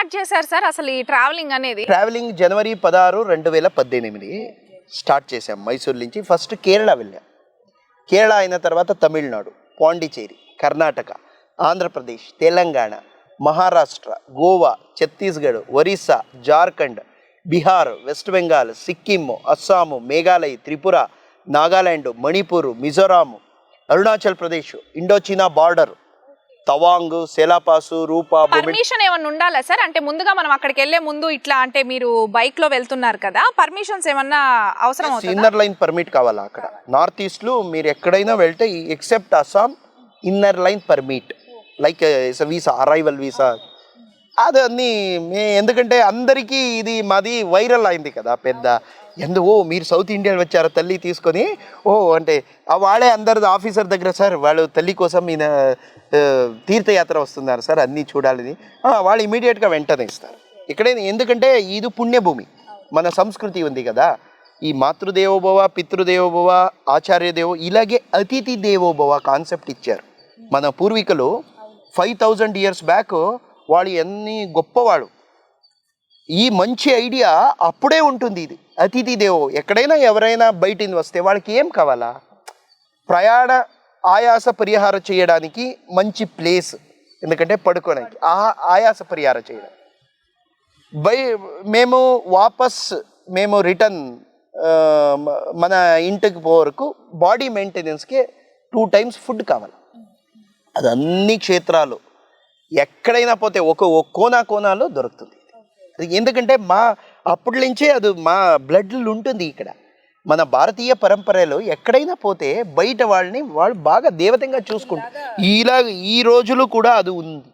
Start చేశారు sir అసలు ఈ ట్రావెలింగ్ అనేది? ట్రావెలింగ్ జనవరి 16, 2018 స్టార్ట్ చేశాం. మైసూర్ నుంచి ఫస్ట్ కేరళ వెళ్ళాం. కేరళ అయిన తర్వాత తమిళనాడు, పాండిచేరి, కర్ణాటక, ఆంధ్రప్రదేశ్, తెలంగాణ, మహారాష్ట్ర, గోవా, ఛత్తీస్గఢ్, ఒరిస్సా, జార్ఖండ్, బీహార్, వెస్ట్ బెంగాల్, సిక్కిం, అస్సాము, మేఘాలయ, త్రిపుర, నాగాలాండ్, మణిపూర్, మిజోరాం, అరుణాచల్ ప్రదేశ్, ఇండోచీనా బార్డర్, తవాంగ్, సెలాపాసు, రూపా. పర్మిషన్ ఏమన్నా ఉండాలా సార్? అంటే ముందుగా మనం అక్కడికి వెళ్లే ముందు ఇట్లా అంటే మీరు బైక్ లో వెళ్తున్నారు కదా, పర్మిషన్స్ ఏమన్నా అవసరం అవుతుందా? ఇన్నర్ లైన్ పర్మిట్ కావాలా అక్కడ? నార్త్ ఈస్ట్ లో మీరు ఎక్కడైనా వెళ్తే except Assam inner line permit like visa, arrival visa. అది అన్నీ ఎందుకంటే అందరికీ ఇది మాది వైరల్ అయింది కదా పెద్ద. ఓ మీరు సౌత్ ఇండియా వచ్చారు తల్లి తీసుకొని, ఓ అంటే వాడే అందరిది ఆఫీసర్ దగ్గర, సార్ వాళ్ళు తల్లి కోసం ఈయన తీర్థయాత్ర వస్తున్నారు సార్ అన్నీ చూడాలని, వాళ్ళు ఇమీడియట్గా వెంటనే ఇస్తారు. ఇక్కడే ఎందుకంటే ఇది పుణ్యభూమి, మన సంస్కృతి ఉంది కదా. ఈ మాతృదేవోభవ, పితృదేవోభవ, ఆచార్యదేవో, ఇలాగే అతిథి దేవోభవ కాన్సెప్ట్ ఇచ్చారు మన పూర్వీకులు 5000 years బ్యాక్. వాళ్ళు ఎన్ని గొప్పవాడు. ఈ మంచి ఐడియా అప్పుడే ఉంటుంది. ఇది అతిథి దేవో. ఎక్కడైనా ఎవరైనా బయటిని వస్తే వాళ్ళకి ఏం కావాలా? ప్రయాణ ఆయాస పరిహారం చేయడానికి మంచి ప్లేస్, ఎందుకంటే పడుకోవడానికి ఆయాస పరిహారం చేయడం. మేము వాపస్ రిటర్న్ మన ఇంటికి వరకు బాడీ మెయింటెనెన్స్కి 2 times ఫుడ్ కావాలి. అది అన్ని క్షేత్రాలు ఎక్కడైనా పోతే ఒక కోనాలో దొరుకుతుంది. ఎందుకంటే అప్పటి నుంచే అది మా బ్లడ్లు ఉంటుంది. ఇక్కడ మన భారతీయ పరంపరలో ఎక్కడైనా పోతే బయట వాళ్ళు బాగా దేవతంగా చూసుకుంటారు. ఈ రోజులు కూడా అది ఉంది.